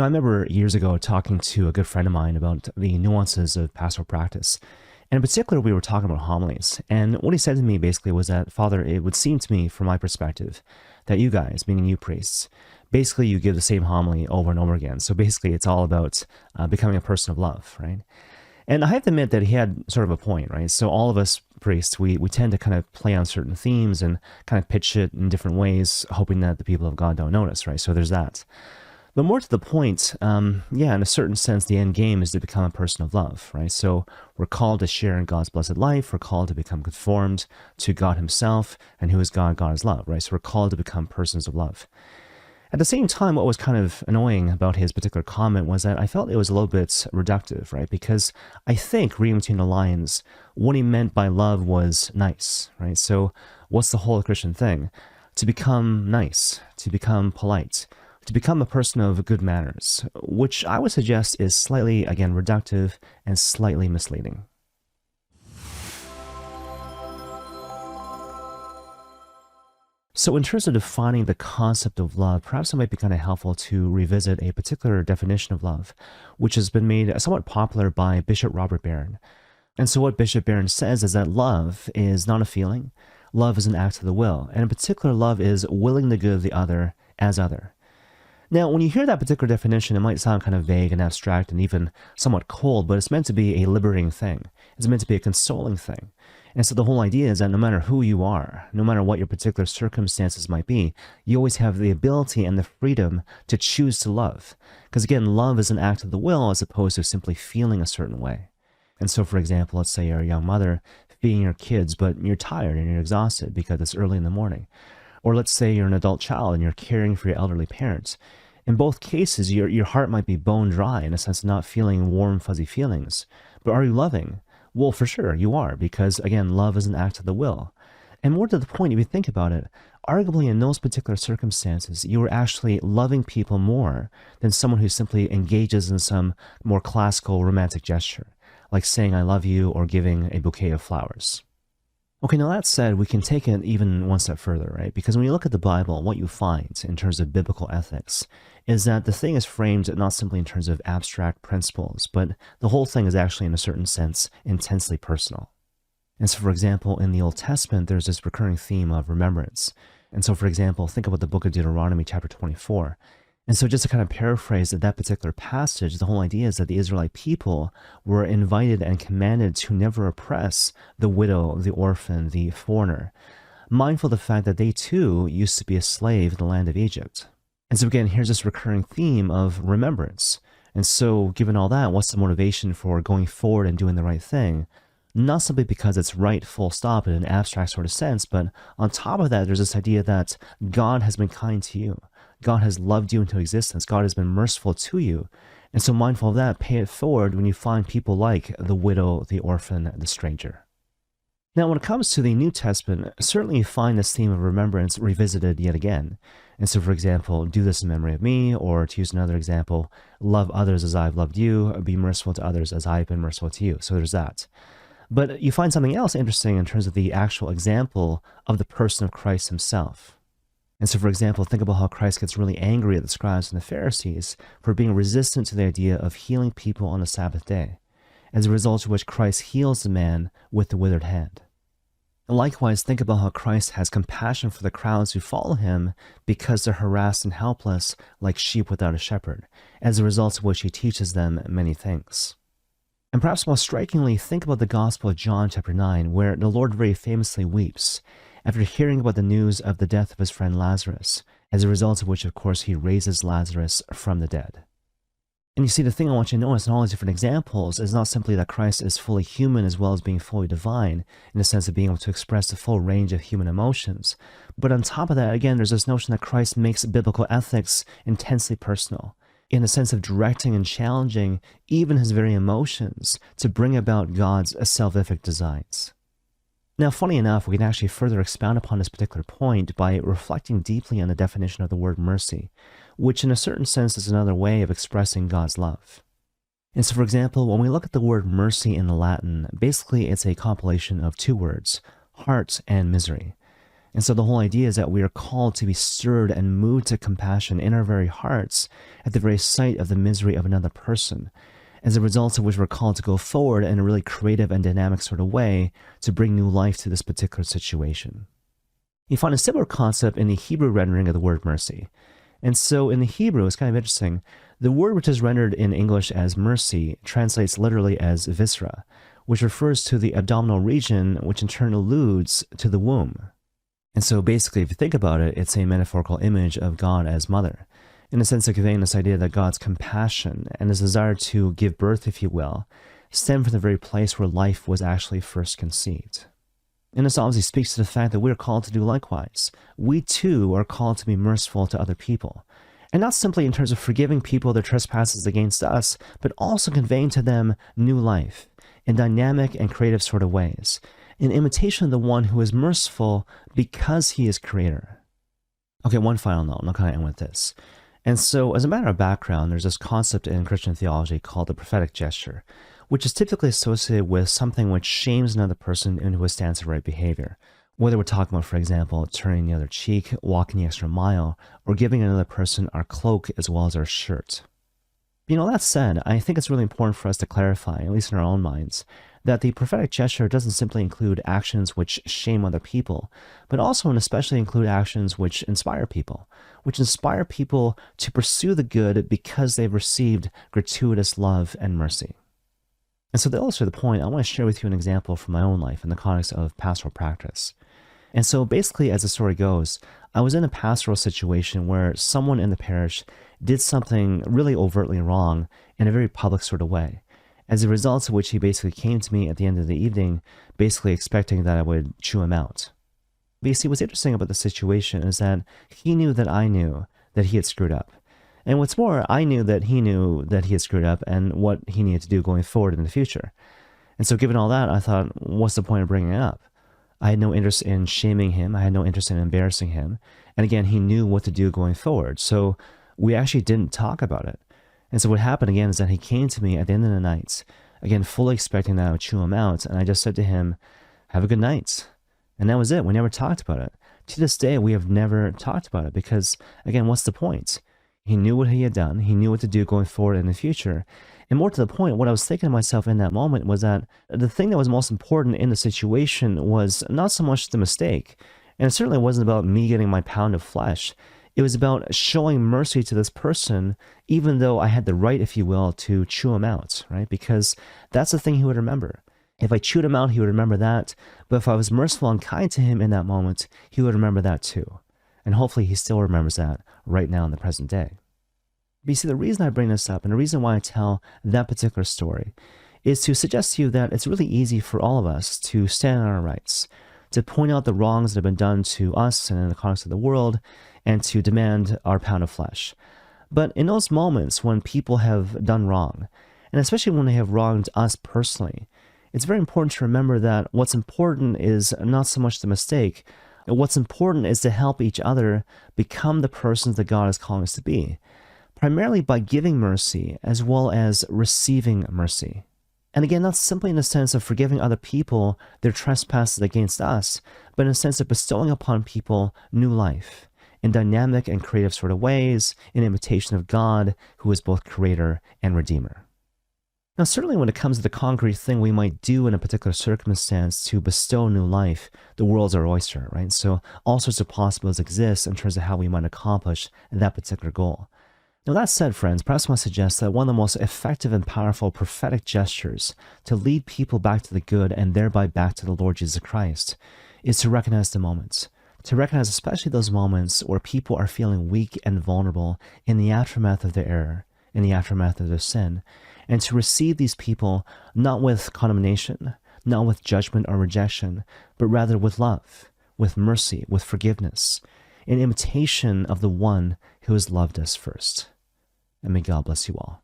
I remember years ago talking to a good friend of mine about the nuances of pastoral practice. And in particular, we were talking about homilies. And what he said to me basically was that, Father, it would seem to me, from my perspective, that you guys, meaning you priests, basically you give the same homily over and over again. So basically, it's all about becoming a person of love, right? And I have to admit that he had sort of a point, right? So all of us priests, we tend to kind of play on certain themes and kind of pitch it in different ways, hoping that the people of God don't notice, right? So there's that. But more to the point, yeah, in a certain sense, the end game is to become a person of love, right? So we're called to share in God's blessed life. We're called to become conformed to God himself. And who is God? God is love, right? So we're called to become persons of love. At the same time, what was kind of annoying about his particular comment was that I felt it was a little bit reductive, right? Because I think, reading between the lines, what he meant by love was nice, right? So what's the whole Christian thing? To become nice, to become polite, to become a person of good manners, which I would suggest is slightly, again, reductive and slightly misleading. So in terms of defining the concept of love, perhaps it might be kind of helpful to revisit a particular definition of love, which has been made somewhat popular by Bishop Robert Barron. And so what Bishop Barron says is that love is not a feeling, love is an act of the will, and in particular, love is willing the good of the other as other. Now, when you hear that particular definition, it might sound kind of vague and abstract and even somewhat cold, but it's meant to be a liberating thing. It's meant to be a consoling thing. And so the whole idea is that no matter who you are, no matter what your particular circumstances might be, you always have the ability and the freedom to choose to love. Because again, love is an act of the will as opposed to simply feeling a certain way. And so, for example, let's say you're a young mother feeding your kids, but you're tired and you're exhausted because it's early in the morning. Or let's say you're an adult child and you're caring for your elderly parents. In both cases, your heart might be bone dry in a sense of not feeling warm, fuzzy feelings. But are you loving? Well, for sure, you are, because again, love is an act of the will. And more to the point, if you think about it, arguably in those particular circumstances, you are actually loving people more than someone who simply engages in some more classical romantic gesture, like saying I love you or giving a bouquet of flowers. Okay, now that said, we can take it even one step further, right? Because when you look at the Bible, what you find in terms of biblical ethics is that the thing is framed not simply in terms of abstract principles, but the whole thing is actually, in a certain sense, intensely personal. And so, for example, in the Old Testament, there's this recurring theme of remembrance. And so, for example, think about the book of Deuteronomy, chapter 24. And so just to kind of paraphrase that particular passage, the whole idea is that the Israelite people were invited and commanded to never oppress the widow, the orphan, the foreigner, mindful of the fact that they too used to be a slave in the land of Egypt. And so again, here's this recurring theme of remembrance. And so given all that, what's the motivation for going forward and doing the right thing? Not simply because it's right, full stop, in an abstract sort of sense, but on top of that, there's this idea that God has been kind to you. God has loved you into existence. God has been merciful to you. And so mindful of that, pay it forward when you find people like the widow, the orphan, the stranger. Now, when it comes to the New Testament, certainly you find this theme of remembrance revisited yet again. And so, for example, do this in memory of me, or to use another example, love others as I've loved you, be merciful to others as I've been merciful to you. So there's that. But you find something else interesting in terms of the actual example of the person of Christ himself. And so, for example, think about how Christ gets really angry at the scribes and the Pharisees for being resistant to the idea of healing people on the Sabbath day, as a result of which Christ heals the man with the withered hand. And likewise, think about how Christ has compassion for the crowds who follow him because they're harassed and helpless like sheep without a shepherd, as a result of which he teaches them many things. And perhaps most strikingly, think about the Gospel of John chapter 9, where the Lord very famously weeps after hearing about the news of the death of his friend Lazarus, as a result of which, of course, he raises Lazarus from the dead. And you see, the thing I want you to notice in all these different examples is not simply that Christ is fully human as well as being fully divine, in the sense of being able to express the full range of human emotions, but on top of that, again, there's this notion that Christ makes biblical ethics intensely personal, in the sense of directing and challenging even his very emotions to bring about God's salvific designs. Now, funny enough, we can actually further expound upon this particular point by reflecting deeply on the definition of the word mercy, which in a certain sense is another way of expressing God's love. And so, for example, when we look at the word mercy in the Latin, basically it's a compilation of two words, heart and misery. And so the whole idea is that we are called to be stirred and moved to compassion in our very hearts at the very sight of the misery of another person, as a result of which we're called to go forward in a really creative and dynamic sort of way to bring new life to this particular situation. You find a similar concept in the Hebrew rendering of the word mercy. And so in the Hebrew, it's kind of interesting, the word which is rendered in English as mercy translates literally as viscera, which refers to the abdominal region, which in turn alludes to the womb. And so basically, if you think about it, it's a metaphorical image of God as mother, in a sense of conveying this idea that God's compassion and his desire to give birth, if you will, stem from the very place where life was actually first conceived. And this obviously speaks to the fact that we're called to do likewise. We too are called to be merciful to other people. And not simply in terms of forgiving people their trespasses against us, but also conveying to them new life in dynamic and creative sort of ways, in imitation of the one who is merciful because he is creator. Okay, one final note, and I'll kind of end with this. And so, as a matter of background, there's this concept in Christian theology called the prophetic gesture, which is typically associated with something which shames another person into a stance of right behavior. Whether we're talking about, for example, turning the other cheek, walking the extra mile, or giving another person our cloak as well as our shirt. That said, I think it's really important for us to clarify, at least in our own minds, that the prophetic gesture doesn't simply include actions which shame other people, but also and especially include actions which inspire people to pursue the good because they've received gratuitous love and mercy. And so to illustrate the point, I want to share with you an example from my own life in the context of pastoral practice. And so basically, as the story goes, I was in a pastoral situation where someone in the parish did something really overtly wrong in a very public sort of way, as a result of which he basically came to me at the end of the evening, basically expecting that I would chew him out. But you see, what's interesting about the situation is that he knew that I knew that he had screwed up. And what's more, I knew that he had screwed up and what he needed to do going forward in the future. And so given all that, I thought, what's the point of bringing it up? I had no interest in shaming him. I had no interest in embarrassing him. And again, he knew what to do going forward. So we actually didn't talk about it. And so what happened again is that he came to me at the end of the night, again, fully expecting that I would chew him out. And I just said to him, have a good night. And that was it. We never talked about it. To this day, we have never talked about it because, again, what's the point? He knew what he had done. He knew what to do going forward in the future. And more to the point, what I was thinking to myself in that moment was that the thing that was most important in the situation was not so much the mistake. And it certainly wasn't about me getting my pound of flesh. It was about showing mercy to this person, even though I had the right, if you will, to chew him out, right? Because that's the thing he would remember. If I chewed him out, he would remember that. But if I was merciful and kind to him in that moment, he would remember that too. And hopefully he still remembers that right now in the present day. But you see, the reason I bring this up and the reason why I tell that particular story is to suggest to you that it's really easy for all of us to stand on our rights, to point out the wrongs that have been done to us and in the context of the world, and to demand our pound of flesh. But in those moments when people have done wrong, and especially when they have wronged us personally, it's very important to remember that what's important is not so much the mistake. What's important is to help each other become the persons that God is calling us to be, primarily by giving mercy as well as receiving mercy. And again, not simply in the sense of forgiving other people their trespasses against us, but in the sense of bestowing upon people new life in dynamic and creative sort of ways, in imitation of God, who is both creator and redeemer. Now, certainly when it comes to the concrete thing we might do in a particular circumstance to bestow new life, the world's our oyster, right? So all sorts of possibilities exist in terms of how we might accomplish that particular goal. Now, that said, friends, perhaps I want to suggest that one of the most effective and powerful prophetic gestures to lead people back to the good and thereby back to the Lord Jesus Christ is to recognize the moments. To recognize especially those moments where people are feeling weak and vulnerable in the aftermath of their error, in the aftermath of their sin, and to receive these people not with condemnation, not with judgment or rejection, but rather with love, with mercy, with forgiveness, in imitation of the one who has loved us first. And may God bless you all.